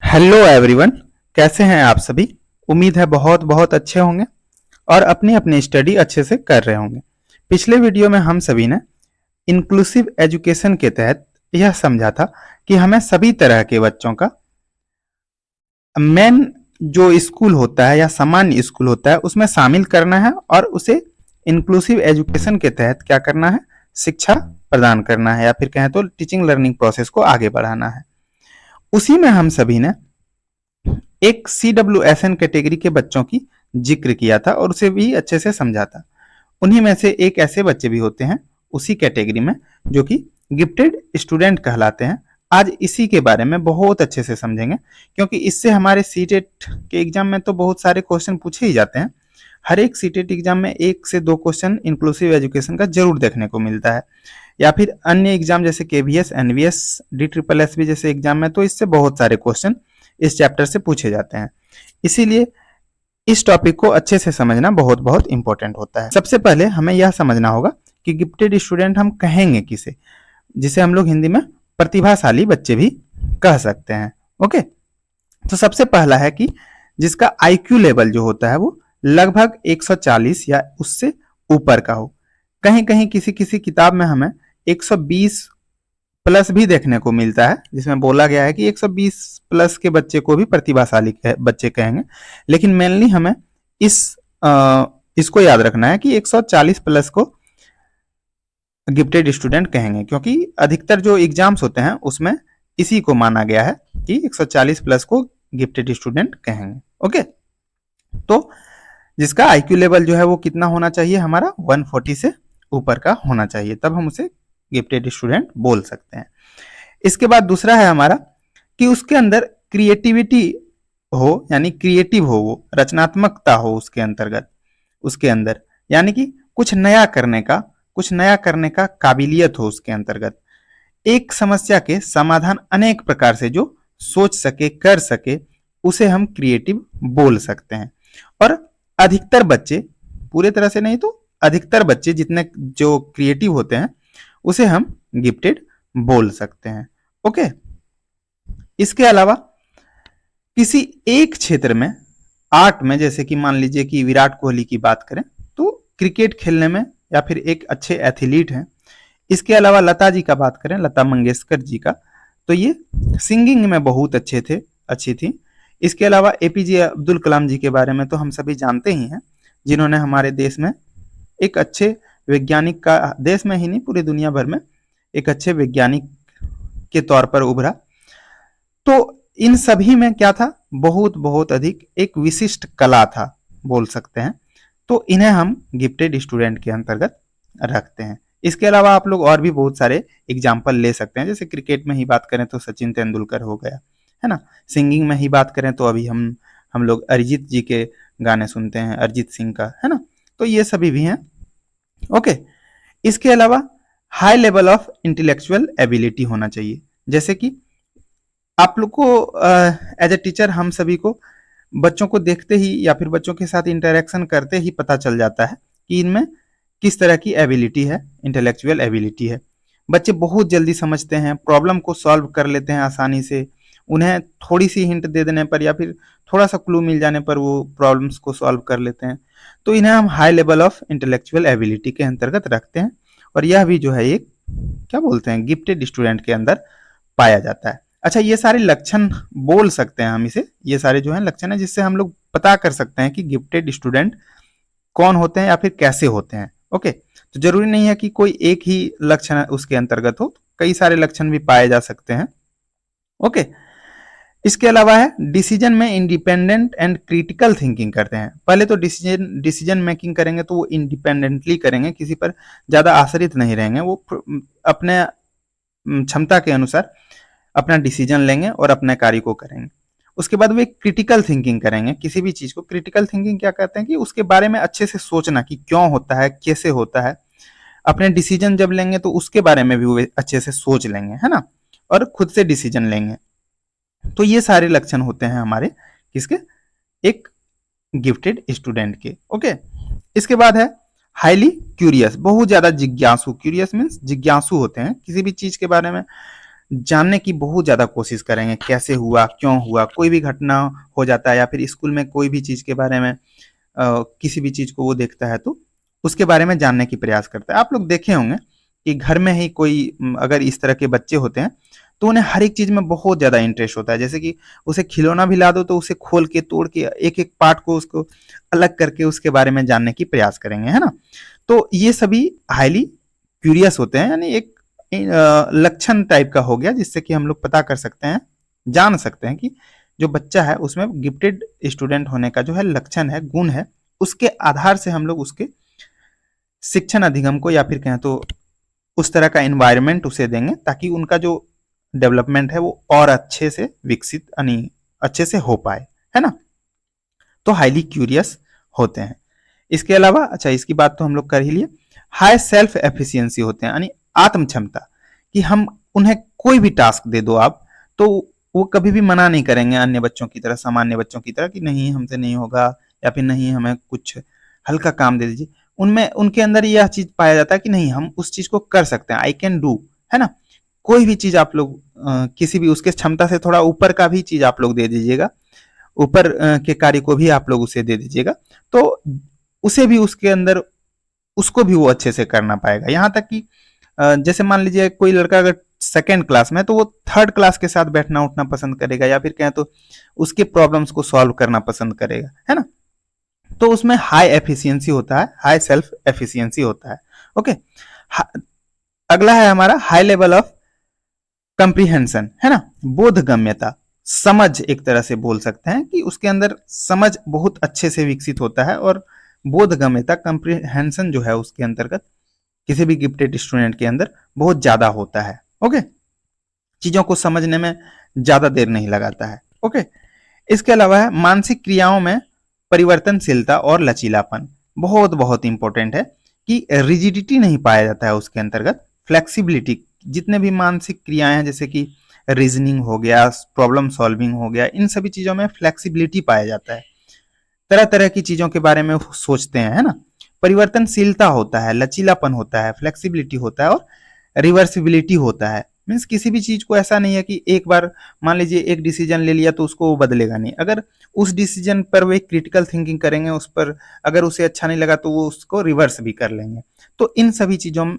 Hello everyone. कैसे हैं आप सभी। उम्मीद है बहुत बहुत अच्छे होंगे और अपनी अपनी स्टडी अच्छे से कर रहे होंगे। पिछले वीडियो में हम सभी ने इंक्लूसिव एजुकेशन के तहत यह समझा था कि हमें सभी तरह के बच्चों का मेन जो स्कूल होता है या सामान्य स्कूल होता है उसमें शामिल करना है और उसे इंक्लूसिव एजुकेशन के तहत क्या करना है, शिक्षा प्रदान करना है या फिर कहें तो टीचिंग लर्निंग प्रोसेस को आगे बढ़ाना है। उसी में हम सभी ने एक CWSN कैटेगरी के बच्चों की जिक्र किया था और उसे भी अच्छे से समझा था। उन्हीं में से एक ऐसे बच्चे भी होते हैं उसी कैटेगरी में जो कि गिफ्टेड स्टूडेंट कहलाते हैं। आज इसी के बारे में बहुत अच्छे से समझेंगे क्योंकि इससे हमारे सीटेट के एग्जाम में तो बहुत सारे क्वेश्चन पूछे ही जाते हैं। हर एक सीटेट एग्जाम में 1 से 2 क्वेश्चन इंक्लूसिव एजुकेशन का जरूर देखने को मिलता है या फिर अन्य एग्जाम जैसे KVS, NVS, DSSB जैसे एग्जाम में तो इससे बहुत सारे क्वेश्चन इस चैप्टर से पूछे जाते हैं। इसीलिए इस टॉपिक को अच्छे से समझना बहुत बहुत इंपॉर्टेंट होता है। सबसे पहले हमें यह समझना होगा कि गिफ्टेड स्टूडेंट हम कहेंगे किसे, जिसे हम लोग हिंदी में प्रतिभाशाली बच्चे भी कह सकते हैं। ओके, तो सबसे पहला है कि जिसका IQ लेवल जो होता है वो लगभग 140 या उससे ऊपर का हो। कहीं कहीं किसी किसी किताब में हमें 120 प्लस भी देखने को मिलता है, जिसमें बोला गया है कि 120 प्लस के बच्चे को भी प्रतिभाशाली बच्चे कहेंगे, लेकिन मेनली हमें इसको याद रखना है कि 140 प्लस को गिफ्टेड स्टूडेंट कहेंगे, क्योंकि अधिकतर जो एग्जाम्स होते हैं उसमें इसी को माना गया है कि 140 प्लस को गिफ्टेड स्टूडेंट कहेंगे। ओके, तो जिसका IQ लेवल जो है वो कितना होना चाहिए, हमारा 140 से ऊपर का होना चाहिए, तब हम उसे गिफ्टेड स्टूडेंट बोल सकते हैं। इसके बाद दूसरा है हमारा कि उसके अंदर क्रिएटिविटी हो, यानी क्रिएटिव हो, वो रचनात्मकता हो उसके अंतर्गत, उसके अंदर यानी कि कुछ नया करने का काबिलियत हो उसके अंतर्गत, एक समस्या के समाधान अनेक प्रकार से जो सोच सके, कर सके, उसे हम क्रिएटिव बोल सकते हैं। और अधिकतर बच्चे, पूरे तरह से नहीं तो अधिकतर बच्चे जितने जो क्रिएटिव होते हैं उसे हम गिफ्टेड बोल सकते हैं। ओके, इसके अलावा किसी एक क्षेत्र में, आर्ट में, जैसे कि मान लीजिए कि विराट कोहली की बात करें तो क्रिकेट खेलने में या फिर एक अच्छे एथलीट हैं। इसके अलावा लता जी का बात करें, लता मंगेशकर जी का, तो ये सिंगिंग में बहुत अच्छी थी। इसके अलावा APJ अब्दुल कलाम जी के बारे में तो हम सभी जानते ही हैं, जिन्होंने हमारे देश में एक अच्छे वैज्ञानिक का, देश में ही नहीं पूरी दुनिया भर में एक अच्छे वैज्ञानिक के तौर पर उभरा। तो इन सभी में क्या था, बहुत बहुत अधिक एक विशिष्ट कला था बोल सकते हैं, तो इन्हें हम गिफ्टेड स्टूडेंट के अंतर्गत रखते हैं। इसके अलावा आप लोग और भी बहुत सारे एग्जाम्पल ले सकते हैं, जैसे क्रिकेट में ही बात करें तो सचिन तेंदुलकर हो गया, है ना। सिंगिंग में ही बात करें तो अभी हम लोग अरिजीत जी के गाने सुनते हैं, अरिजीत सिंह का, है ना, तो ये सभी भी हैं। ओके, इसके अलावा high level of intellectual ability होना चाहिए, जैसे कि आप लोग को एज ए टीचर हम सभी को बच्चों को देखते ही या फिर बच्चों के साथ इंटरेक्शन करते ही पता चल जाता है कि इनमें किस तरह की एबिलिटी है, इंटेलेक्चुअल एबिलिटी है। बच्चे बहुत जल्दी समझते हैं, प्रॉब्लम को सॉल्व कर लेते हैं आसानी से, उन्हें थोड़ी सी हिंट दे देने पर या फिर थोड़ा सा क्लू मिल जाने पर वो प्रॉब्लम्स को सॉल्व कर लेते हैं। तो इन्हें हम high level of intellectual ability के अंतर्गत रखते हैं और यह भी जो है एक क्या बोलते हैं, गिफ्टेड स्टूडेंट के अंदर पाया जाता है। अच्छा, ये सारे लक्षण बोल सकते हैं हम इसे, ये सारे जो है लक्षण है जिससे हम लोग पता कर सकते हैं कि गिफ्टेड स्टूडेंट कौन होते हैं या फिर कैसे होते हैं। ओके, तो जरूरी नहीं है कि कोई एक ही लक्षण उसके अंतर्गत हो, कई सारे लक्षण भी पाए जा सकते हैं। ओके, इसके अलावा है डिसीजन में इंडिपेंडेंट एंड क्रिटिकल थिंकिंग करते हैं। पहले तो डिसीजन मेकिंग करेंगे तो वो इंडिपेंडेंटली करेंगे, किसी पर ज्यादा आश्रित नहीं रहेंगे, वो अपने क्षमता के अनुसार अपना डिसीजन लेंगे और अपने कार्य को करेंगे। उसके बाद वे क्रिटिकल थिंकिंग करेंगे, किसी भी चीज को क्रिटिकल थिंकिंग क्या कहते हैं कि उसके बारे में अच्छे से सोचना कि क्यों होता है, कैसे होता है। अपने डिसीजन जब लेंगे तो उसके बारे में भी वो अच्छे से सोच लेंगे, है ना, और खुद से डिसीजन लेंगे। तो ये सारे लक्षण होते हैं हमारे किसके, एक गिफ्टेड स्टूडेंट के। ओके, इसके बाद है हाईली क्यूरियस, बहुत ज्यादा जिज्ञासु। क्यूरियस मीन्स जिज्ञासु होते हैं, किसी भी चीज के बारे में जानने की बहुत ज़्यादा कोशिश करेंगे, कैसे हुआ, क्यों हुआ, कोई भी घटना हो जाता है या फिर स्कूल में कोई भी चीज़ के बारे में किसी भी चीज़ को वो देखता है तो उसके बारे में जानने की प्रयास करता है। आप लोग देखे होंगे कि घर में ही कोई अगर इस तरह के बच्चे होते हैं तो उन्हें हर एक चीज़ में बहुत ज़्यादा इंटरेस्ट होता है। जैसे कि उसे खिलौना भी ला दो तो उसे खोल के, तोड़ के, एक-एक पार्ट को उसको अलग करके उसके बारे में जानने की प्रयास करेंगे, है ना? तो ये सभी हाइली क्यूरियस होते हैं, यानी एक लक्षण टाइप का हो गया जिससे कि हम लोग पता कर सकते हैं, जान सकते हैं कि जो बच्चा है उसमें गिफ्टेड स्टूडेंट होने का जो है लक्षण है, गुण है, उसके आधार से हम लोग उसके शिक्षण अधिगम को या फिर कहें तो उस तरह का एनवायरनमेंट उसे देंगे ताकि उनका जो डेवलपमेंट है वो और अच्छे से विकसित यानी अच्छे से हो पाए, है ना? तो हाईली क्यूरियस होते हैं। इसके अलावा अच्छा, इसकी बात तो हम लोग कर ही लिए। हाई सेल्फ एफिशिएंसी होते हैं, यानी आत्म क्षमता, कि हम उन्हें कोई भी टास्क दे दो आप तो वो कभी भी मना नहीं करेंगे अन्य बच्चों की तरह, सामान्य बच्चों की तरह कि नहीं हमसे नहीं होगा या फिर नहीं हमें कुछ हल्का काम दे दीजिए। उनमें उनके अंदर यह चीज पाया जाता है कि नहीं हम उस चीज को कर सकते हैं, आई कैन डू, है ना? कोई भी चीज आप लोग किसी भी उसके क्षमता से थोड़ा ऊपर का भी चीज आप लोग दे दीजिएगा, ऊपर के कार्य को भी आप लोग उसे दे दीजिएगा तो उसे भी उसके अंदर उसको भी वो अच्छे से करना पाएगा। यहाँ तक कि जैसे मान लीजिए कोई लड़का अगर सेकेंड क्लास में तो वो थर्ड क्लास के साथ बैठना उठना पसंद करेगा या फिर कहें तो उसके प्रॉब्लम्स को सॉल्व करना पसंद करेगा, है ना? तो उसमें हाई एफिशिएंसी होता है, हाई सेल्फ एफिशिएंसी होता है। ओके, अगला है हमारा हाई लेवल ऑफ कंप्रीहेंशन, है ना? बोधगम्यता, समझ एक तरह से बोल सकते हैं कि उसके अंदर समझ बहुत अच्छे से विकसित होता है और बोधगम्यता, कंप्रीहेंशन जो है उसके अंतर्गत किसी भी गिफ्टेड स्टूडेंट के अंदर बहुत ज्यादा होता है। ओके, चीजों को समझने में ज्यादा देर नहीं लगाता है। ओके, इसके अलावा है मानसिक क्रियाओं में परिवर्तनशीलता और लचीलापन, बहुत बहुत इंपॉर्टेंट है कि रिजिडिटी नहीं पाया जाता है उसके अंतर्गत, फ्लेक्सिबिलिटी, जितने भी मानसिक क्रियाएं हैं जैसे कि रीजनिंग हो गया, प्रॉब्लम सॉल्विंग हो गया, इन सभी चीजों में फ्लेक्सिबिलिटी पाया जाता है, तरह तरह की चीजों के बारे में सोचते हैं, है ना? परिवर्तनशीलता होता है, लचीलापन होता है, फ्लेक्सिबिलिटी होता है और रिवर्सिबिलिटी होता है। मीन्स किसी भी चीज को ऐसा नहीं है कि एक बार मान लीजिए एक डिसीजन ले लिया तो उसको वो बदलेगा नहीं, अगर उस डिसीजन पर वे क्रिटिकल थिंकिंग करेंगे, उस पर अगर उसे अच्छा नहीं लगा तो वो उसको रिवर्स भी कर लेंगे। तो इन सभी चीजों में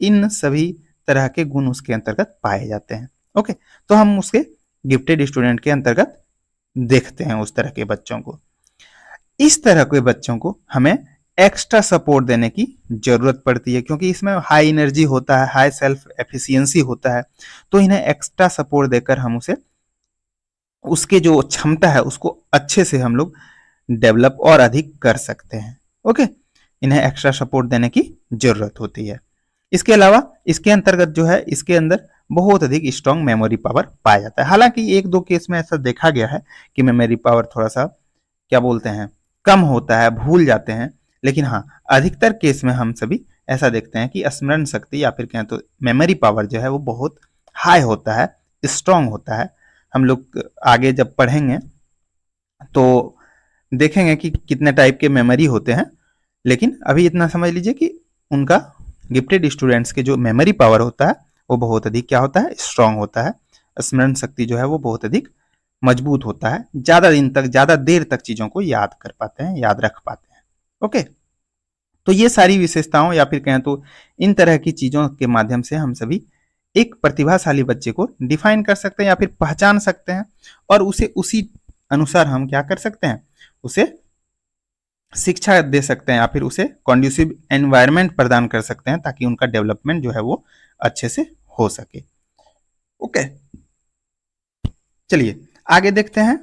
इन सभी तरह के गुण उसके अंतर्गत पाए जाते हैं। ओके, तो हम उसके गिफ्टेड स्टूडेंट के अंतर्गत देखते हैं उस तरह के बच्चों को। इस तरह के बच्चों को हमें एक्स्ट्रा सपोर्ट देने की जरूरत पड़ती है क्योंकि इसमें हाई एनर्जी होता है, हाई सेल्फ एफिशिएंसी होता है, तो इन्हें एक्स्ट्रा सपोर्ट देकर हम उसे उसके जो क्षमता है उसको अच्छे से हम लोग डेवलप और अधिक कर सकते हैं। ओके, इन्हें एक्स्ट्रा सपोर्ट देने की जरूरत होती है। इसके अलावा इसके अंतर्गत जो है इसके अंदर बहुत अधिक स्ट्रॉन्ग मेमोरी पावर पाया जाता है। हालांकि एक दो केस में ऐसा देखा गया है कि मेमोरी पावर थोड़ा सा क्या बोलते हैं कम होता है, भूल जाते हैं, लेकिन हाँ अधिकतर केस में हम सभी ऐसा देखते हैं कि स्मरण शक्ति या फिर कहें तो मेमोरी पावर जो है वो बहुत हाई होता है, स्ट्रांग होता है। हम लोग आगे जब पढ़ेंगे तो देखेंगे कि कितने टाइप के मेमोरी होते हैं, लेकिन अभी इतना समझ लीजिए कि उनका गिफ्टेड स्टूडेंट्स के जो मेमोरी पावर होता है वो बहुत अधिक क्या होता है, स्ट्रांग होता है। स्मरण शक्ति जो है वो बहुत अधिक मजबूत होता है, ज्यादा दिन तक, ज्यादा देर तक चीजों को याद कर पाते हैं, याद रख पाते हैं। ओके, तो ये सारी विशेषताओं या फिर कहें तो इन तरह की चीजों के माध्यम से हम सभी एक प्रतिभाशाली बच्चे को डिफाइन कर सकते हैं या फिर पहचान सकते हैं और उसे उसी अनुसार हम क्या कर सकते हैं, उसे शिक्षा दे सकते हैं या फिर उसे कॉन्ड्यूसिव एनवायरनमेंट प्रदान कर सकते हैं ताकि उनका डेवलपमेंट जो है वो अच्छे से हो सके। ओके, चलिए आगे देखते हैं,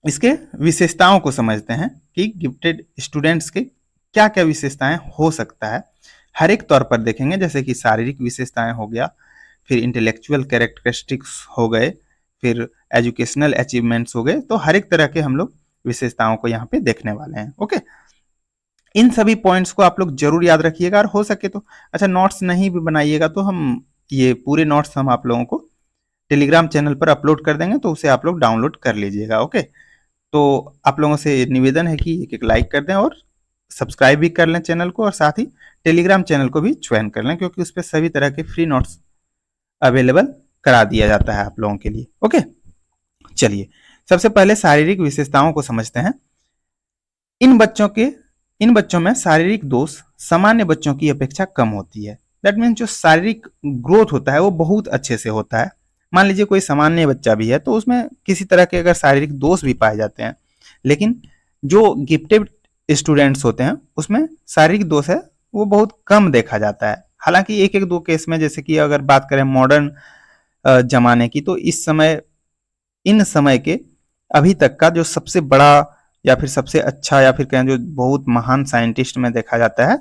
इसके विशेषताओं को समझते हैं कि गिफ्टेड स्टूडेंट्स के क्या क्या विशेषताएं हो सकता है। हर एक तौर पर देखेंगे, जैसे कि शारीरिक विशेषताएं हो गया, फिर इंटेलेक्चुअल कैरेक्टरिस्टिक्स हो गए, फिर एजुकेशनल अचीवमेंट्स हो गए, तो हर एक तरह के हम लोग विशेषताओं को यहाँ पे देखने वाले हैं। ओके, इन सभी पॉइंट्स को आप लोग जरूर याद रखिएगा और हो सके तो अच्छा नोट्स नहीं भी बनाइएगा तो हम ये पूरे नोट्स हम आप लोगों को टेलीग्राम चैनल पर अपलोड कर देंगे, तो उसे आप लोग डाउनलोड कर लीजिएगा। ओके, तो आप लोगों से निवेदन है कि एक लाइक कर दें और सब्सक्राइब भी कर लें चैनल को और साथ ही टेलीग्राम चैनल को भी ज्वाइन कर लें क्योंकि उस पर सभी तरह के फ्री नोट्स अवेलेबल करा दिया जाता है आप लोगों के लिए। ओके, चलिए सबसे पहले शारीरिक विशेषताओं को समझते हैं। इन बच्चों में शारीरिक दोष सामान्य बच्चों की अपेक्षा कम होती है। दैट मीन्स जो शारीरिक ग्रोथ होता है वो बहुत अच्छे से होता है। मान लीजिए कोई सामान्य बच्चा भी है तो उसमें किसी तरह के अगर शारीरिक दोष भी पाए जाते हैं, लेकिन जो गिफ्टेड स्टूडेंट्स होते हैं उसमें शारीरिक दोष है वो बहुत कम देखा जाता है। हालांकि एक एक दो केस में, जैसे कि अगर बात करें मॉडर्न जमाने की, तो इन समय के अभी तक का जो सबसे बड़ा या फिर सबसे अच्छा या फिर कहें जो बहुत महान साइंटिस्ट में देखा जाता है,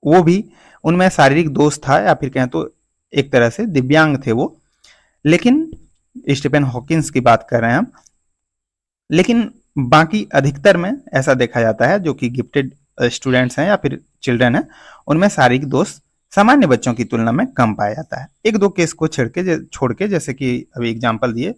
वो भी उनमें शारीरिक दोष था या फिर कहें तो एक तरह से दिव्यांग थे वो। लेकिन स्टीफन हॉकिंस की बात कर रहे हैं हम, लेकिन बाकी अधिकतर में ऐसा देखा जाता है जो कि गिफ्टेड स्टूडेंट्स हैं या फिर चिल्ड्रन हैं, उनमें शारीरिक दोष सामान्य बच्चों की तुलना में कम पाया जाता है। एक दो केस को छोड़ के जैसे कि अभी एग्जाम्पल दिए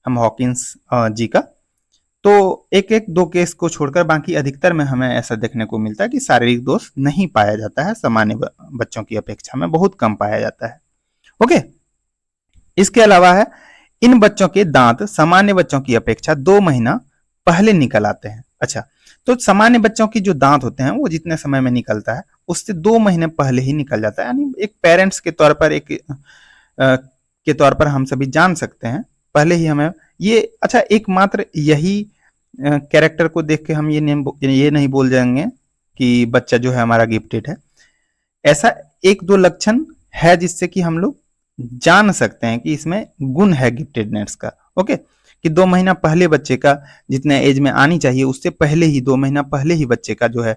हम हॉकिंस जी का, तो एक एक दो केस को छोड़कर बाकी अधिकतर में हमें ऐसा देखने को मिलता है कि शारीरिक दोष नहीं पाया जाता है, सामान्य बच्चों की अपेक्षा में बहुत कम पाया जाता है। ओके, इसके अलावा है इन बच्चों के दांत सामान्य बच्चों की अपेक्षा 2 महीना पहले निकल आते हैं। अच्छा, तो सामान्य बच्चों की जो दांत होते हैं वो जितने समय में निकलता है उससे 2 महीने पहले ही निकल जाता है। यानी एक पेरेंट्स के तौर पर के तौर पर हम सभी जान सकते हैं पहले ही हमें ये, अच्छा एकमात्र यही कैरेक्टर को देख के हम ये नहीं बोल जाएंगे कि बच्चा जो है हमारा गिफ्टेड है। ऐसा एक दो लक्षण है जिससे कि हम लोग जान सकते हैं कि इसमें गुण है गिफ्टेडनेस का। ओके, कि 2 महीना पहले बच्चे का जितने एज में आनी चाहिए उससे पहले ही 2 महीना पहले ही बच्चे का जो है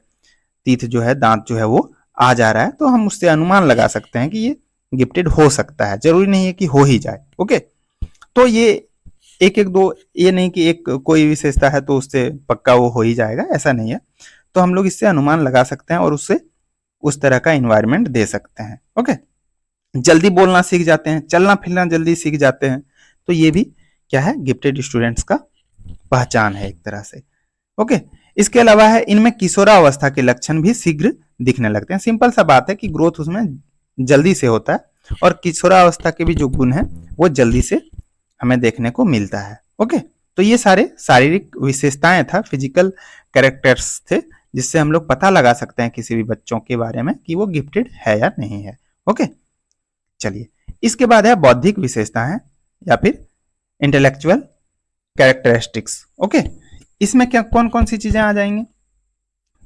टीथ जो है, दांत जो है वो आ जा रहा है, तो हम उससे अनुमान लगा सकते हैं कि ये गिफ्टेड हो सकता है। जरूरी नहीं है कि हो ही जाए। ओके, तो ये एक एक दो, ये नहीं कि एक कोई विशेषता है तो उससे पक्का वो हो ही जाएगा, ऐसा नहीं है। तो हम लोग इससे अनुमान लगा सकते हैं और उससे उस तरह का इन्वायरमेंट दे सकते हैं। ओके, जल्दी बोलना सीख जाते हैं, चलना फिरना जल्दी सीख जाते हैं, तो ये भी क्या है, गिफ्टेड स्टूडेंट्स का पहचान है एक तरह से। ओके, इसके अलावा है इनमें किशोरावस्था के लक्षण भी शीघ्र दिखने लगते हैं। सिंपल सा बात है कि ग्रोथ उसमें जल्दी से होता है और किशोरावस्था के भी जो गुण है वो जल्दी से हमें देखने को मिलता है। ओके, तो ये सारे शारीरिक विशेषताएं था, फिजिकल कैरेक्टर्स थे, जिससे हम लोग पता लगा सकते हैं किसी भी बच्चों के बारे में कि वो गिफ्टेड है या नहीं है। ओके, चलिए इसके बाद है बौद्धिक विशेषताएं या फिर इंटेलेक्चुअल कैरेक्टरिस्टिक्स। ओके, इसमें क्या कौन कौन सी चीजें आ जाएंगी?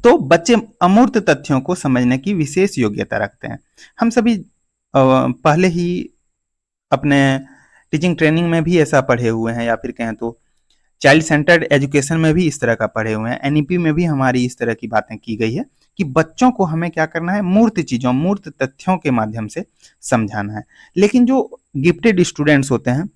तो बच्चे अमूर्त तथ्यों को समझने की विशेष योग्यता रखते हैं। हम सभी पहले ही अपने टीचिंग ट्रेनिंग में भी ऐसा पढ़े हुए हैं या फिर कहें तो चाइल्ड सेंटर्ड एजुकेशन में भी इस तरह का पढ़े हुए हैं। एनईपी में भी हमारी इस तरह की बातें की गई है कि बच्चों को हमें क्या करना है, मूर्त चीजों, मूर्त तथ्यों के माध्यम से समझाना है। लेकिन जो गिफ्टेड स्टूडेंट्स होते हैं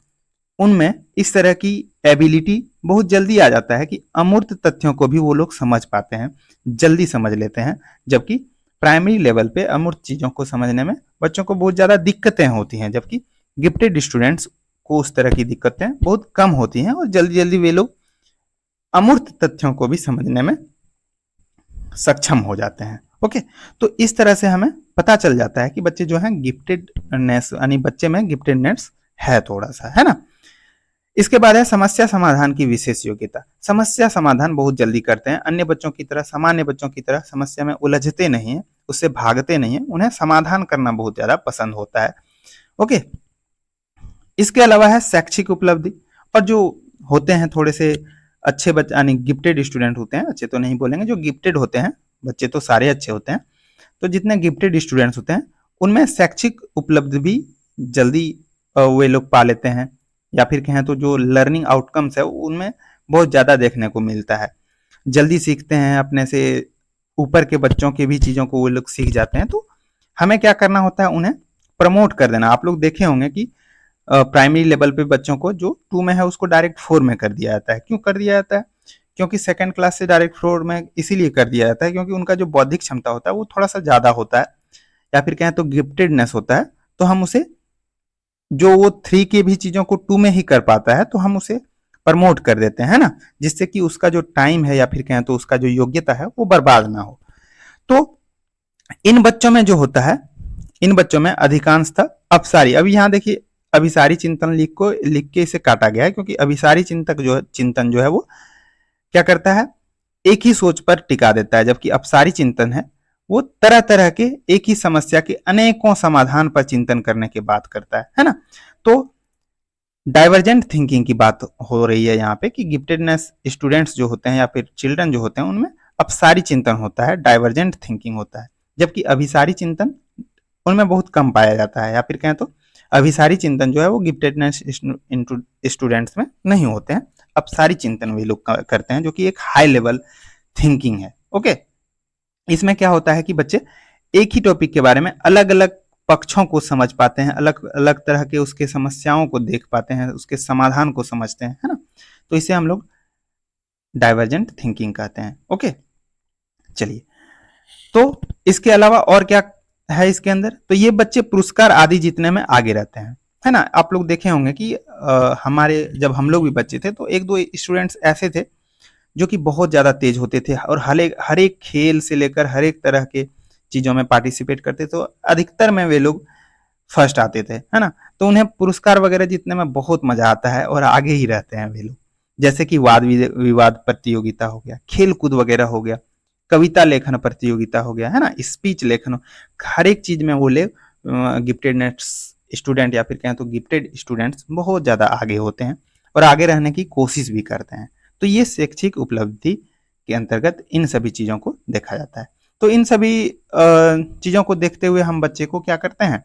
उनमें इस तरह की एबिलिटी बहुत जल्दी आ जाता है कि अमूर्त तथ्यों को भी वो लोग समझ पाते हैं, जल्दी समझ लेते हैं, जबकि प्राइमरी लेवल पे अमूर्त चीजों को समझने में बच्चों को बहुत ज्यादा दिक्कतें होती हैं, जबकि गिफ्टेड स्टूडेंट्स को उस तरह की दिक्कतें बहुत कम होती हैं और जल्दी जल्दी वे लोग अमूर्त तथ्यों को भी समझने में सक्षम हो जाते हैं। ओके, तो इस तरह से हमें पता चल जाता है कि बच्चे जो हैं गिफ्टेडनेस, यानी बच्चे में गिफ्टेडनेस है थोड़ा सा, है ना। इसके बाद है समस्या समाधान की विशेष योग्यता। समस्या समाधान बहुत जल्दी करते हैं, अन्य बच्चों की तरह, सामान्य बच्चों की तरह समस्या में उलझते नहीं है, उससे भागते नहीं है, उन्हें समाधान करना बहुत ज्यादा पसंद होता है। ओके, इसके अलावा है शैक्षिक उपलब्धि। और जो होते हैं थोड़े से अच्छे बच्चे, यानी गिफ्टेड स्टूडेंट होते हैं, अच्छे तो नहीं बोलेंगे, जो गिफ्टेड होते हैं, बच्चे तो सारे अच्छे होते हैं, तो जितने गिफ्टेड स्टूडेंट्स होते हैं उनमें शैक्षिक उपलब्धि भी जल्दी वे लोग पा लेते हैं, या फिर कहें तो जो लर्निंग आउटकम्स है उनमें बहुत ज्यादा देखने को मिलता है, जल्दी सीखते हैं, अपने से ऊपर के बच्चों के भी चीजों को वो लोग सीख जाते हैं। तो हमें क्या करना होता है, उन्हें प्रमोट कर देना। आप लोग देखे होंगे कि प्राइमरी लेवल पे बच्चों को जो 2 में है उसको डायरेक्ट 4 में कर दिया जाता है। क्यों कर दिया जाता है? क्योंकि सेकंड क्लास से डायरेक्ट 4 में इसीलिए कर दिया जाता है क्योंकि उनका जो बौद्धिक क्षमता होता है वो थोड़ा सा ज्यादा होता है, या फिर कहें तो गिफ्टेडनेस होता है। तो हम उसे, जो वो 3 के भी चीजों को 2 में ही कर पाता है, तो हम उसे प्रमोट कर देते हैं ना, जिससे कि उसका जो टाइम है या फिर कहें तो उसका जो योग्यता है वो बर्बाद ना हो। तो इन बच्चों में जो होता है, इन बच्चों में अधिकांशतः अपसारी, अभी यहाँ देखिए अभिसारी चिंतन लिख के इसे काटा गया है, क्योंकि अभिसारी चिंतन जो है वो क्या करता है, एक ही सोच पर टिका देता है, जबकि अपसारी चिंतन है वो तरह तरह के एक ही समस्या के अनेकों समाधान पर चिंतन करने की बात करता है ना। तो डाइवर्जेंट थिंकिंग की बात हो रही है यहाँ पे कि गिफ्टेडनेस स्टूडेंट्स जो होते हैं या फिर चिल्ड्रन जो होते हैं उनमें अपसारी चिंतन होता है, डाइवर्जेंट थिंकिंग होता है, जबकि अभिसारी चिंतन उनमें बहुत कम पाया जाता है, या फिर कहें तो अभिसारी चिंतन जो है वो गिफ्टेडनेस स्टूडेंट्स में नहीं होते हैं, अपसारी चिंतन वे लोग करते हैं, जो कि एक हाई लेवल थिंकिंग है। ओके, इसमें क्या होता है कि बच्चे एक ही टॉपिक के बारे में अलग अलग पक्षों को समझ पाते हैं, अलग अलग तरह के उसके समस्याओं को देख पाते हैं, उसके समाधान को समझते हैं, है ना। तो इसे हम लोग डाइवर्जेंट थिंकिंग कहते हैं। ओके, चलिए, तो इसके अलावा और क्या है इसके अंदर, तो ये बच्चे पुरस्कार आदि जीतने में आगे रहते हैं, है ना। आप लोग देखे होंगे कि हमारे जब हम लोग भी बच्चे थे तो एक दो स्टूडेंट्स ऐसे थे जो कि बहुत ज्यादा तेज होते थे और हर एक खेल से लेकर हर एक तरह के चीजों में पार्टिसिपेट करते थे, तो अधिकतर में वे लोग फर्स्ट आते थे, है ना। तो उन्हें पुरस्कार वगैरह जीतने में बहुत मजा आता है और आगे ही रहते हैं वे लोग, जैसे कि वाद विवाद प्रतियोगिता हो गया, खेल कूद वगैरह हो गया, कविता लेखन प्रतियोगिता हो गया, है ना, स्पीच लेखन, हर एक चीज में वो लोग गिफ्टेडनेस स्टूडेंट या फिर कहें तो गिफ्टेड स्टूडेंट्स बहुत ज्यादा आगे होते हैं और आगे रहने की कोशिश भी करते हैं। तो ये शैक्षिक उपलब्धि के अंतर्गत इन सभी चीजों को देखा जाता है। तो इन सभी चीजों को देखते हुए हम बच्चे को क्या करते हैं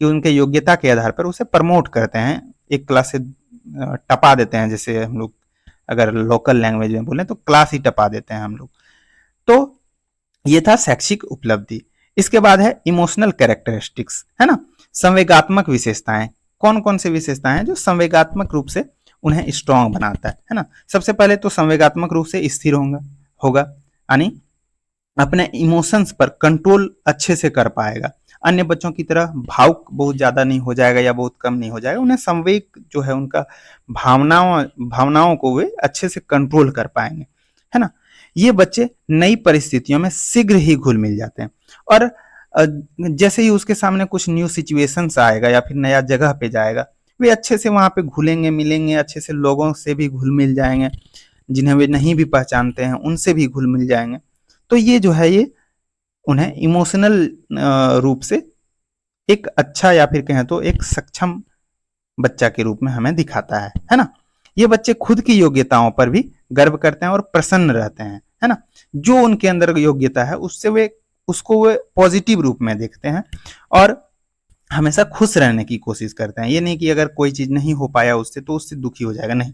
कि उनके योग्यता के आधार पर उसे प्रमोट करते हैं, एक क्लास से टपा देते हैं, जैसे हम लोग अगर लोकल लैंग्वेज में बोले तो क्लास ही टपा देते हैं हम लोग। तो ये था शैक्षिक उपलब्धि। इसके बाद है इमोशनल कैरेक्टरिस्टिक्स, है ना, संवेगात्मक विशेषताएं। कौन कौन से विशेषताएं हैं जो संवेगात्मक रूप से उन्हें स्ट्रांग बनाता है ना। सबसे पहले तो संवेगात्मक रूप से स्थिर होगा यानी अपने इमोशंस पर कंट्रोल अच्छे से कर पाएगा, अन्य बच्चों की तरह भावुक बहुत ज्यादा नहीं हो जाएगा या बहुत कम नहीं हो जाएगा, उन्हें संवेग जो है उनका भावनाओं को वे अच्छे से कंट्रोल कर पाएंगे, है ना। ये बच्चे नई परिस्थितियों में शीघ्र ही घुल मिल जाते हैं और जैसे ही उसके सामने कुछ न्यू सिचुएशंस आएगा या फिर नया जगह पे जाएगा, वे अच्छे से वहां पे घुलेंगे मिलेंगे, अच्छे से लोगों से भी घुल मिल जाएंगे, जिन्हें वे नहीं भी पहचानते हैं उनसे भी घुल मिल जाएंगे। तो ये जो है ये उन्हें इमोशनल रूप से एक अच्छा या फिर कहें तो एक सक्षम बच्चा के रूप में हमें दिखाता है ना। ये बच्चे खुद की योग्यताओं पर भी गर्व करते हैं और प्रसन्न रहते हैं, है ना। जो उनके अंदर योग्यता है उसको वे पॉजिटिव रूप में देखते हैं और हमेशा खुश रहने की कोशिश करते हैं। ये नहीं कि अगर कोई चीज नहीं हो पाया उससे तो उससे दुखी हो जाएगा, नहीं,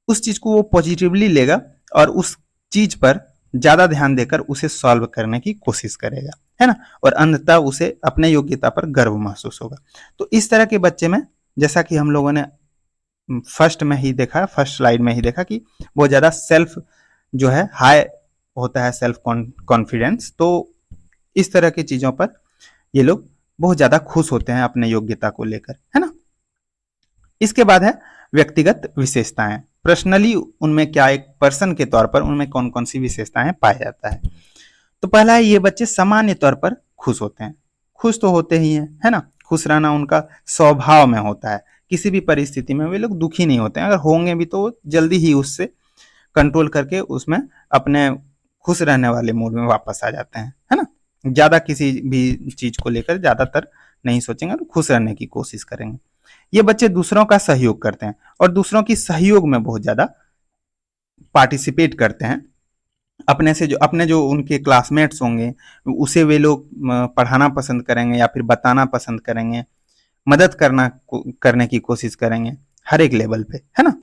उस चीज को वो पॉजिटिवली लेगा और उस चीज पर ज्यादा ध्यान देकर उसे सॉल्व करने की कोशिश करेगा, है ना, और अंततः उसे अपने योग्यता पर गर्व महसूस होगा। तो इस तरह के बच्चे में, जैसा कि हम लोगों ने फर्स्ट स्लाइड में ही देखा कि बहुत ज्यादा सेल्फ जो है हाई होता है, सेल्फ कॉन्फिडेंस। तो इस तरह की चीजों पर ये लोग बहुत ज्यादा खुश होते हैं अपने योग्यता को लेकर, है ना। इसके बाद है व्यक्तिगत विशेषताएं। पर्सनली उनमें क्या, एक पर्सन के तौर पर उनमें कौन कौन सी विशेषताएं पाया जाता है। तो पहला है ये बच्चे सामान्य तौर पर खुश होते हैं, खुश तो होते ही हैं, है ना, खुश रहना उनका स्वभाव में होता है, किसी भी परिस्थिति में वे लोग दुखी नहीं होते हैं, अगर होंगे भी तो जल्दी ही उससे कंट्रोल करके उसमें अपने खुश रहने वाले मूड में वापस आ जाते हैं, है ना। ज्यादा किसी भी चीज को लेकर ज्यादातर नहीं सोचेंगे और खुश रहने की कोशिश करेंगे। ये बच्चे दूसरों का सहयोग करते हैं और दूसरों की सहयोग में बहुत ज्यादा पार्टिसिपेट करते हैं। अपने जो उनके क्लासमेट्स होंगे उसे वे लोग पढ़ाना पसंद करेंगे या फिर बताना पसंद करेंगे, मदद करने की कोशिश करेंगे हर एक लेवल पे, है ना।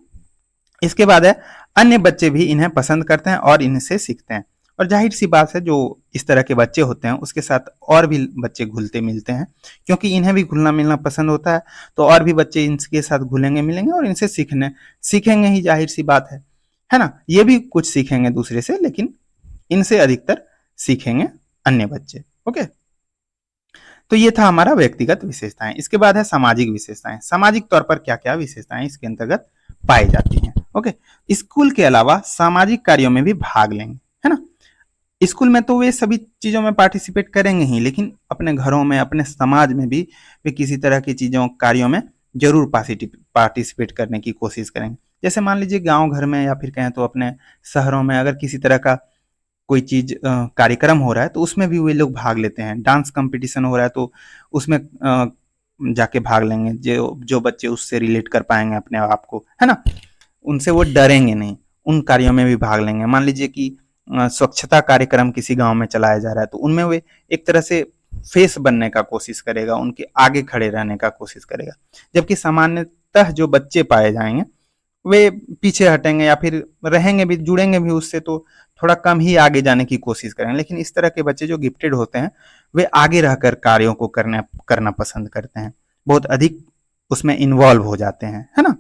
इसके बाद है अन्य बच्चे भी इन्हें पसंद करते हैं और इनसे सीखते हैं, और जाहिर सी बात है जो इस तरह के बच्चे होते हैं उसके साथ और भी बच्चे घुलते मिलते हैं, क्योंकि इन्हें भी घुलना मिलना पसंद होता है, तो और भी बच्चे इनके साथ घुलेंगे मिलेंगे और इनसे सीखेंगे ही, जाहिर सी बात है ना। ये भी कुछ सीखेंगे दूसरे से, लेकिन इनसे अधिकतर सीखेंगे अन्य बच्चे। ओके, तो ये था हमारा व्यक्तिगत विशेषताएं। इसके बाद है सामाजिक विशेषताएं। सामाजिक तौर पर क्या क्या विशेषताएं इसके अंतर्गत पाई जाती हैं। ओके, स्कूल के अलावा सामाजिक कार्यों में भी भाग लेंगे, है ना। स्कूल में तो वे सभी चीजों में पार्टिसिपेट करेंगे ही, लेकिन अपने घरों में अपने समाज में भी वे किसी तरह की चीजों कार्यों में जरूर पार्टिसिपेट करने की कोशिश करेंगे। जैसे मान लीजिए गांव घर में या फिर कहें तो अपने शहरों में अगर किसी तरह का कोई चीज कार्यक्रम हो रहा है तो उसमें भी वे लोग भाग लेते हैं। डांस कंपटीशन हो रहा है तो उसमें जाके भाग लेंगे। जो जो बच्चे उससे रिलेट कर पाएंगे अपने आप को, है ना, उनसे वो डरेंगे नहीं, उन कार्यों में भी भाग लेंगे। मान लीजिए कि स्वच्छता कार्यक्रम किसी गांव में चलाया जा रहा है तो उनमें वे एक तरह से फेस बनने का कोशिश करेगा, उनके आगे खड़े रहने का कोशिश करेगा। जबकि सामान्यतः जो बच्चे पाए जाएंगे वे पीछे हटेंगे या फिर रहेंगे भी, जुड़ेंगे भी उससे तो थोड़ा कम ही आगे जाने की कोशिश करेंगे। लेकिन इस तरह के बच्चे जो गिफ्टेड होते हैं वे आगे रहकर कार्यों को करना पसंद करते हैं, बहुत अधिक उसमें इन्वॉल्व हो जाते हैं, है ना।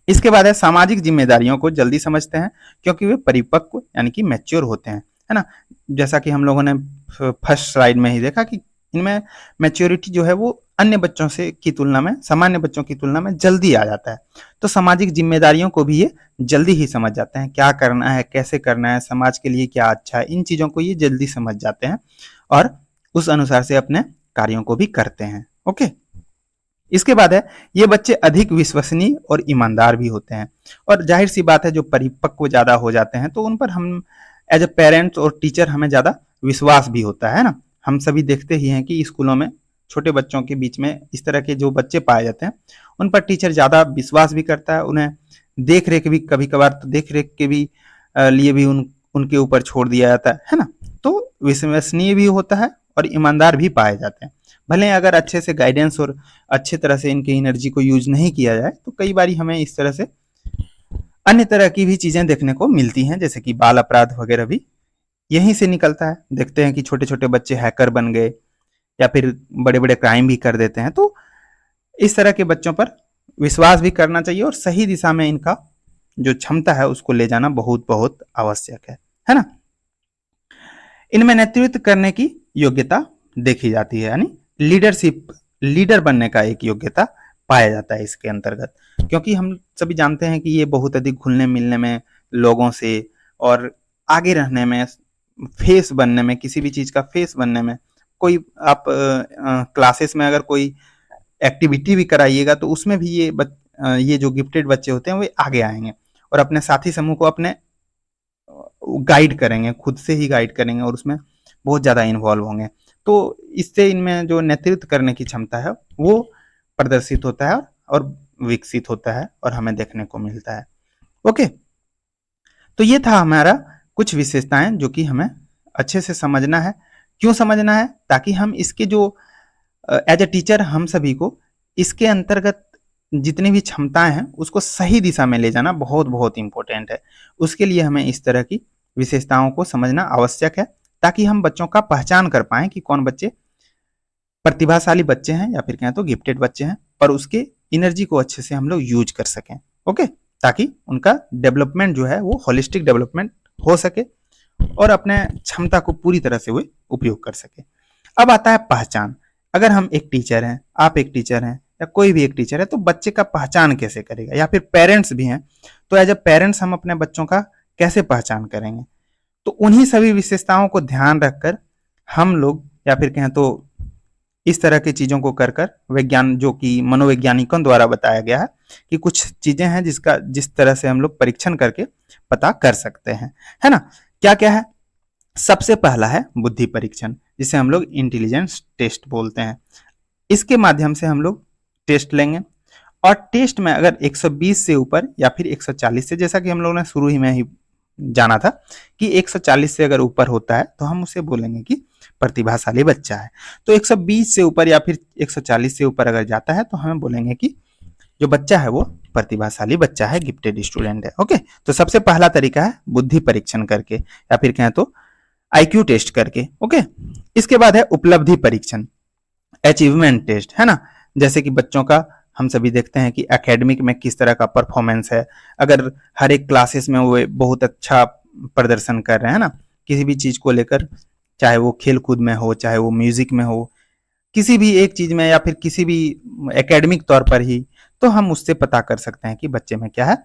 इसके बाद है सामाजिक जिम्मेदारियों को जल्दी समझते हैं क्योंकि वे परिपक्व यानी कि मैच्योर होते हैं, है ना। जैसा कि हम लोगों ने फर्स्ट स्लाइड में ही देखा कि इनमें मैच्योरिटी जो है वो अन्य बच्चों से की तुलना में, सामान्य बच्चों की तुलना में जल्दी आ जाता है। तो सामाजिक जिम्मेदारियों को भी ये जल्दी ही समझ जाते हैं, क्या करना है, कैसे करना है, समाज के लिए क्या अच्छा है, इन चीजों को ये जल्दी समझ जाते हैं और उस अनुसार से अपने कार्यों को भी करते हैं। ओके, इसके बाद है ये बच्चे अधिक विश्वसनीय और ईमानदार भी होते हैं। और जाहिर सी बात है जो परिपक्व ज्यादा हो जाते हैं तो उन पर हम एज ए पेरेंट्स और टीचर हमें ज्यादा विश्वास भी होता है ना। हम सभी देखते ही हैं कि स्कूलों में छोटे बच्चों के बीच में इस तरह के जो बच्चे पाए जाते हैं उन पर टीचर ज्यादा विश्वास भी करता है, उन्हें देख रेख भी कभी कभार तो देख रेख के भी लिए भी उनके ऊपर छोड़ दिया जाता है ना। तो विश्वसनीय भी होता है और ईमानदार भी पाए जाते हैं। भले अगर अच्छे से गाइडेंस और अच्छे तरह से इनकी एनर्जी को यूज नहीं किया जाए तो कई बार हमें इस तरह से अन्य तरह की भी चीजें देखने को मिलती हैं, जैसे कि बाल अपराध वगैरह भी यहीं से निकलता है। देखते हैं कि छोटे छोटे बच्चे हैकर बन गए या फिर बड़े बड़े क्राइम भी कर देते हैं। तो इस तरह के बच्चों पर विश्वास भी करना चाहिए और सही दिशा में इनका जो क्षमता है उसको ले जाना बहुत बहुत आवश्यक है ना। इनमें नेतृत्व करने की योग्यता देखी जाती है, यानी लीडर बनने का एक योग्यता पाया जाता है इसके अंतर्गत। क्योंकि हम सभी जानते हैं कि ये बहुत अधिक घुलने मिलने में लोगों से और आगे रहने में, फेस बनने में, किसी भी चीज का फेस बनने में, कोई आप क्लासेस में अगर कोई एक्टिविटी भी कराइएगा तो उसमें भी ये जो गिफ्टेड बच्चे होते हैं वे आगे आएंगे और अपने साथी समूह को अपने गाइड करेंगे, खुद से ही गाइड करेंगे और उसमें बहुत ज़्यादा इन्वॉल्व होंगे। तो इससे इनमें जो नेतृत्व करने की क्षमता है वो प्रदर्शित होता है और विकसित होता है और हमें देखने को मिलता है। ओके, तो ये था हमारा कुछ विशेषताएं जो कि हमें अच्छे से समझना है। क्यों समझना है? ताकि हम इसके जो एज ए टीचर हम सभी को इसके अंतर्गत जितनी भी क्षमताएं हैं उसको सही दिशा में ले जाना बहुत बहुत इंपॉर्टेंट है। उसके लिए हमें इस तरह की विशेषताओं को समझना आवश्यक है ताकि हम बच्चों का पहचान कर पाएं कि कौन बच्चे प्रतिभाशाली बच्चे हैं या फिर कहें तो गिफ्टेड बच्चे हैं, पर उसके एनर्जी को अच्छे से हम लोग यूज कर सकें। ओके, ताकि उनका डेवलपमेंट जो है वो होलिस्टिक डेवलपमेंट हो सके और अपने क्षमता को पूरी तरह से वे उपयोग कर सके। अब आता है पहचान। अगर हम एक टीचर हैं, आप एक टीचर हैं या कोई भी एक टीचर है तो बच्चे का पहचान कैसे करेगा, या फिर पेरेंट्स भी हैं तो एज ए पेरेंट्स हम अपने बच्चों का कैसे पहचान करेंगे। तो उन्हीं सभी विशेषताओं को ध्यान रखकर हम लोग या फिर कहें तो इस तरह की चीजों को कर कर विज्ञान जो कि मनोवैज्ञानिकों द्वारा बताया गया है कि कुछ चीजें हैं जिस तरह से हम लोग परीक्षण करके पता कर सकते हैं, है ना। क्या क्या है? सबसे पहला है बुद्धि परीक्षण, जिसे हम लोग इंटेलिजेंस टेस्ट बोलते हैं। इसके माध्यम से हम लोग टेस्ट लेंगे और टेस्ट में अगर 120 से ऊपर या फिर 140 से, जैसा कि हम लोगों ने शुरू ही में ही जाना था कि 140 से अगर ऊपर होता है तो हम उसे बोलेंगे कि प्रतिभाशाली बच्चा है। तो 120 से ऊपर या फिर 140 से ऊपर अगर जाता है तो हमें बोलेंगे कि जो बच्चा है वो प्रतिभाशाली बच्चा है, गिफ्टेड स्टूडेंट है। ओके, तो सबसे पहला तरीका है बुद्धि परीक्षण करके या फिर कहें तो आईक्यू टेस्ट करके। ओके, इसके बाद है उपलब्धि परीक्षण, अचीवमेंट टेस्ट, है ना। जैसे कि बच्चों का हम सभी देखते हैं कि एकेडमिक में किस तरह का परफॉर्मेंस है, अगर हर एक क्लासेस में वो बहुत अच्छा प्रदर्शन कर रहे हैं ना किसी भी चीज को लेकर, चाहे वो खेल कूद में हो, चाहे वो म्यूजिक में हो, किसी भी एक चीज में या फिर किसी भी एकेडमिक तौर पर ही, तो हम उससे पता कर सकते हैं कि बच्चे में क्या है,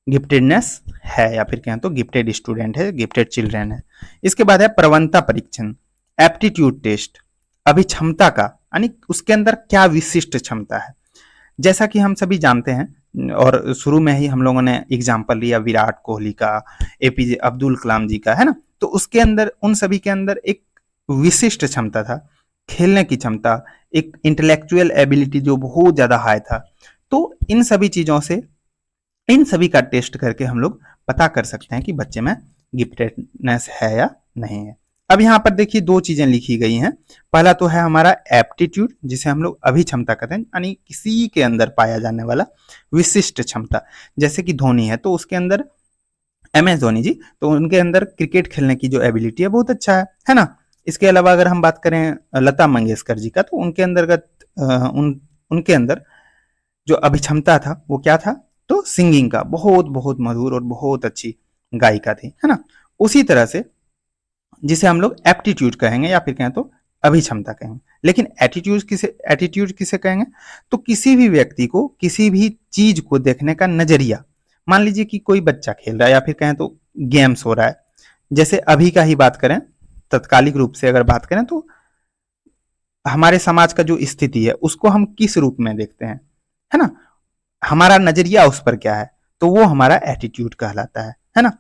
गिफ्टेडनेस है या फिर कहें तो गिफ्टेड स्टूडेंट है, गिफ्टेड चिल्ड्रन है। इसके बाद है प्रवणता परीक्षण, एप्टीट्यूड टेस्ट, अभिक्षमता का, यानी उसके अंदर क्या विशिष्ट क्षमता है। जैसा कि हम सभी जानते हैं और शुरू में ही हम लोगों ने एग्जाम्पल लिया विराट कोहली का, एपीजे अब्दुल कलाम जी का, है ना। तो उसके अंदर उन सभी के अंदर एक विशिष्ट क्षमता था, खेलने की क्षमता, एक इंटेलेक्चुअल एबिलिटी जो बहुत ज्यादा हाई था। तो इन सभी चीजों से, इन सभी का टेस्ट करके हम लोग पता कर सकते हैं कि बच्चे में गिफ्टेडनेस है या नहीं है। अब यहाँ पर देखिए दो चीजें लिखी गई हैं। पहला तो है हमारा एप्टीट्यूड, जिसे हम लोग अभिक्षमता कहते हैं, यानी किसी के अंदर पाया जाने वाला विशिष्ट क्षमता। जैसे कि धोनी है तो उसके अंदर, MS धोनी जी, तो उनके अंदर क्रिकेट खेलने की जो एबिलिटी है बहुत अच्छा है ना। इसके अलावा अगर हम बात करें लता मंगेशकर जी का, तो उनके अंतर्गत उनके अंदर जो अभिक्षमता था वो क्या था, तो सिंगिंग का, बहुत बहुत मधुर और बहुत अच्छी गायिका थी, है ना। उसी तरह से जिसे हम लोग एप्टीट्यूड कहेंगे या फिर कहें तो अभिक्षमता कहेंगे। लेकिन एटीट्यूड किसे कहेंगे, तो किसी भी व्यक्ति को किसी भी चीज को देखने का नजरिया। मान लीजिए कि कोई बच्चा खेल रहा है या फिर कहें तो गेम्स हो रहा है, जैसे अभी का ही बात करें, तत्कालिक रूप से अगर बात करें तो हमारे समाज का जो स्थिति है उसको हम किस रूप में देखते हैं, है ना। हमारा नजरिया उस पर क्या है, तो वो हमारा एटीट्यूड कहलाता है ना।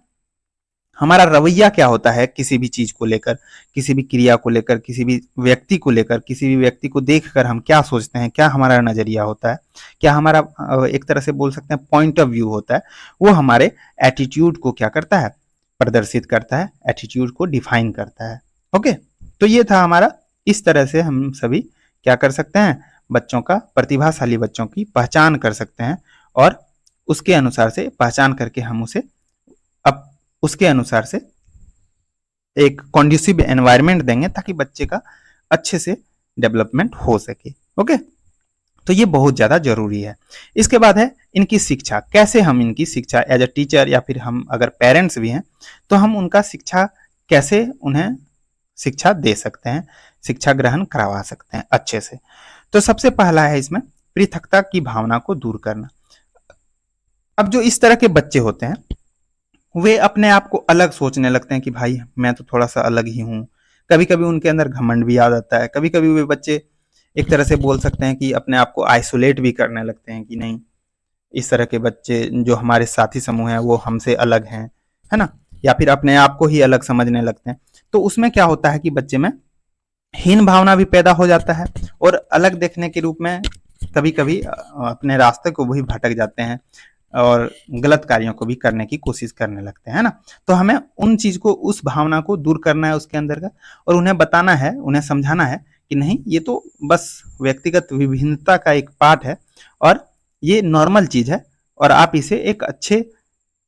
हमारा रवैया क्या होता है किसी भी चीज को लेकर, किसी भी क्रिया को लेकर, किसी भी व्यक्ति को लेकर, किसी भी व्यक्ति को देखकर हम क्या सोचते हैं, क्या हमारा नजरिया होता है, क्या हमारा एक तरह से बोल सकते हैं पॉइंट ऑफ व्यू होता है, वो हमारे एटीट्यूड को क्या करता है, प्रदर्शित करता है, एटीट्यूड को डिफाइन करता है। ओके, तो ये था हमारा, इस तरह से हम सभी क्या कर सकते हैं, बच्चों का, प्रतिभाशाली बच्चों की पहचान कर सकते हैं और उसके अनुसार से पहचान करके हम उसे अब उसके अनुसार से एक कॉन्ड्यूसिव एनवायरनमेंट देंगे ताकि बच्चे का अच्छे से डेवलपमेंट हो सके। ओके, तो ये बहुत ज्यादा जरूरी है। इसके बाद है इनकी शिक्षा, कैसे हम इनकी शिक्षा एज अ टीचर या फिर हम अगर पेरेंट्स भी हैं तो हम उनका शिक्षा कैसे उन्हें शिक्षा दे सकते हैं, शिक्षा ग्रहण करवा सकते हैं अच्छे से। तो सबसे पहला है इसमें पृथकता की भावना को दूर करना। अब जो इस तरह के बच्चे होते हैं वे अपने आप को अलग सोचने लगते हैं कि भाई मैं तो थोड़ा सा अलग ही हूँ। कभी कभी उनके अंदर घमंड भी आ जाता है, कभी कभी वे बच्चे एक तरह से बोल सकते हैं कि अपने आप को आइसोलेट भी करने लगते हैं कि नहीं, इस तरह के बच्चे जो हमारे साथी समूह हैं वो हमसे अलग हैं, है ना, या फिर अपने आप को ही अलग समझने लगते हैं। तो उसमें क्या होता है कि बच्चे में हीन भावना भी पैदा हो जाता है और अलग देखने के रूप में कभी कभी अपने रास्ते को भी भटक जाते हैं और गलत कार्यों को भी करने की कोशिश करने लगते हैं ना। तो हमें उन चीज को, उस भावना को दूर करना है उसके अंदर का, और उन्हें बताना है, उन्हें समझाना है कि नहीं, ये तो बस व्यक्तिगत विभिन्नता का एक पार्ट है और ये नॉर्मल चीज है और आप इसे एक अच्छे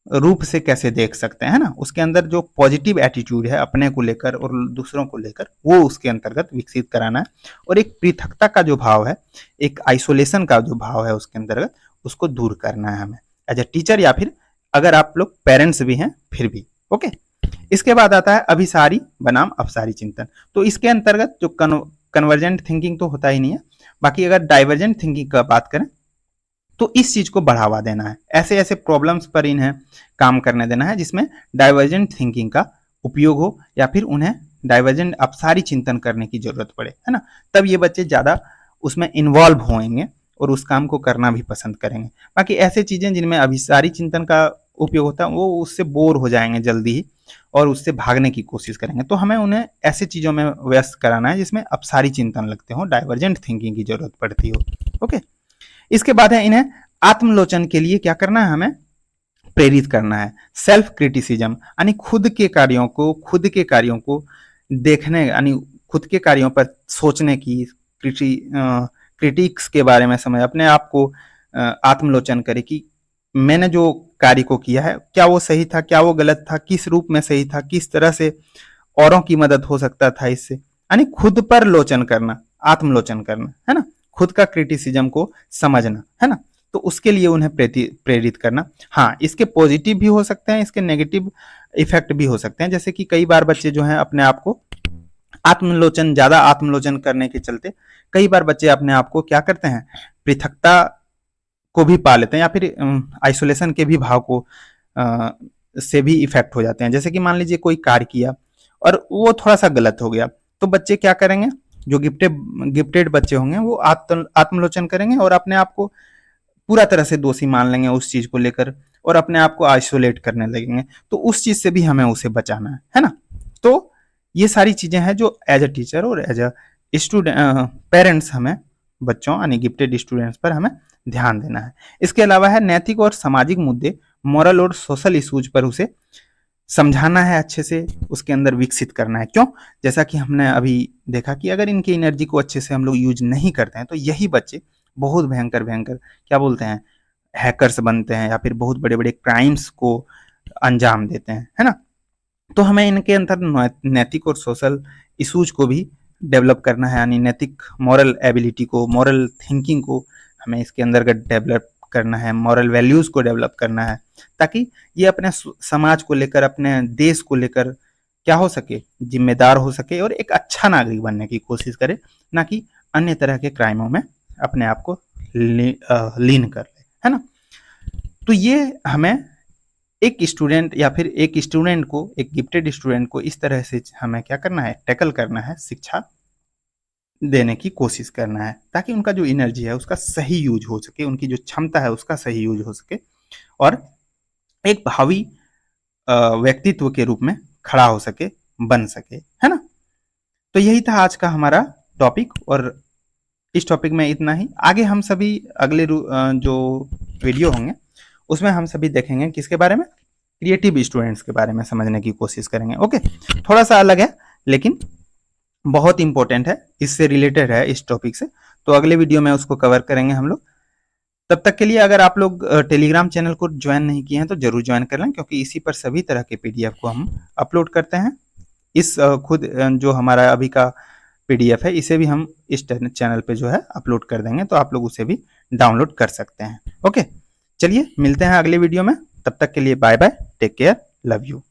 रूप से कैसे देख सकते हैं ना। उसके अंदर जो पॉजिटिव एटीट्यूड है अपने को लेकर और दूसरों को लेकर, वो उसके अंतर्गत विकसित कराना है। और एक पृथकता का जो भाव है, एक आइसोलेशन का जो भाव है उसके अंतर्गत, उसको दूर करना है हमें एज ए टीचर या फिर अगर आप लोग पेरेंट्स भी हैं फिर भी। ओके, इसके बाद आता है अभिसारी बनाम अपसारी चिंतन। तो इसके अंतर्गत जो कन्वर्जेंट थिंकिंग तो होता ही नहीं है, बाकी अगर डाइवर्जेंट थिंकिंग का बात करें तो इस चीज को बढ़ावा देना है, ऐसे ऐसे प्रॉब्लम्स पर इन्हें काम करने देना है जिसमें डाइवर्जेंट थिंकिंग का उपयोग हो या फिर उन्हें डाइवर्जेंट अपसारी चिंतन करने की जरूरत पड़े, है ना। तब ये बच्चे ज्यादा उसमें इन्वॉल्व होंगे और उस काम को करना भी पसंद करेंगे। बाकी ऐसे चीजें जिनमें अभिसारी चिंतन का उपयोग होता है वो उससे बोर हो जाएंगे जल्दी ही और उससे भागने की कोशिश करेंगे। तो हमें उन्हें ऐसे चीजों में व्यस्त कराना है जिसमें अपसारी चिंतन लगते हो, डाइवर्जेंट थिंकिंग की जरूरत पड़ती हो। ओके, इसके बाद है इन्हें आत्मलोचन के लिए क्या करना है, हमें प्रेरित करना है। सेल्फ क्रिटिसिज्म यानी खुद के कार्यों को देखने, यानी खुद के कार्यों पर सोचने की, क्रिटिक्स के बारे में समझ, अपने आप को आत्मलोचन करे कि मैंने जो कार्य को किया है क्या वो सही था, क्या वो गलत था, किस रूप में सही था, किस तरह से औरों की मदद हो सकता था इससे, यानी खुद पर लोचन करना, आत्मलोचन करना, है ना, खुद का क्रिटिसिज्म को समझना, है ना। तो उसके लिए उन्हें प्रेरित करना। हाँ, इसके पॉजिटिव भी हो सकते हैं, इसके नेगेटिव इफेक्ट भी हो सकते हैं। जैसे कि कई बार बच्चे जो हैं अपने आप को ज्यादा आत्मलोचन करने के चलते कई बार बच्चे अपने आप को क्या करते हैं, पृथकता को भी पा लेते हैं या फिर आइसोलेशन के भी भाव को से भी इफेक्ट हो जाते हैं। जैसे कि मान लीजिए कोई कार्य किया और वो थोड़ा सा गलत हो गया, तो बच्चे क्या करेंगे, जो गिफ्टेड बच्चे होंगे वो आत्मलोचन करेंगे और अपने आप को पूरा तरह से दोषी मान लेंगे उस चीज को लेकर और अपने आप को आइसोलेट करने लगेंगे, तो उस चीज से भी हमें उसे बचाना है ना। तो ये सारी चीजें हैं जो एज अ टीचर और एज अ स्टूडेंट पेरेंट्स हमें बच्चों यानी गिफ्टेड स्टूडेंट्स पर हमें ध्यान देना है। इसके अलावा है नैतिक और सामाजिक मुद्दे, मॉरल और सोशल इश्यूज पर उसे समझाना है, अच्छे से उसके अंदर विकसित करना है। क्यों? जैसा कि हमने अभी देखा कि अगर इनकी एनर्जी को अच्छे से हम लोग यूज नहीं करते हैं तो यही बच्चे बहुत भयंकर भयंकर क्या बोलते हैं हैकर्स बनते हैं या फिर बहुत बड़े बड़े क्राइम्स को अंजाम देते हैं, है ना। तो हमें इनके अंदर नैतिक और सोशल इश्यूज को भी डेवलप करना है, यानी नैतिक मॉरल एबिलिटी को, मॉरल थिंकिंग को हमें इसके अंदर डेवलप करना है, मॉरल वैल्यूज को डेवलप करना है, ताकि ये अपने समाज को लेकर, अपने देश को लेकर क्या हो सके, जिम्मेदार हो सके और एक अच्छा नागरिक बनने की कोशिश करे, ना कि अन्य तरह के क्राइमों में अपने आप को लीन कर ले, है ना। तो ये हमें एक स्टूडेंट या फिर एक स्टूडेंट को, एक गिफ्टेड स्टूडेंट को इस तरह से हमें क्या करना है, टैकल करना है, शिक्षा देने की कोशिश करना है, ताकि उनका जो एनर्जी है उसका सही यूज हो सके, उनकी जो क्षमता है उसका सही यूज हो सके और एक भावी व्यक्तित्व के रूप में खड़ा हो सके, बन सके, है ना। तो यही था आज का हमारा टॉपिक और इस टॉपिक में इतना ही। आगे हम सभी अगले जो वीडियो होंगे उसमें हम सभी देखेंगे किसके बारे में, क्रिएटिव स्टूडेंट्स के बारे में समझने की कोशिश करेंगे। ओके, थोड़ा सा अलग है लेकिन बहुत इंपॉर्टेंट है, इससे रिलेटेड है इस टॉपिक से, तो अगले वीडियो में उसको कवर करेंगे हम लोग। तब तक के लिए अगर आप लोग टेलीग्राम चैनल को ज्वाइन नहीं किए हैं तो जरूर ज्वाइन कर लें, क्योंकि इसी पर सभी तरह के पीडीएफ को हम अपलोड करते हैं। इस खुद जो हमारा अभी का पीडीएफ है इसे भी हम इस चैनल पे जो है अपलोड कर देंगे, तो आप लोग उसे भी डाउनलोड कर सकते हैं। ओके, चलिए मिलते हैं अगले वीडियो में, तब तक के लिए bye bye, take care, love you.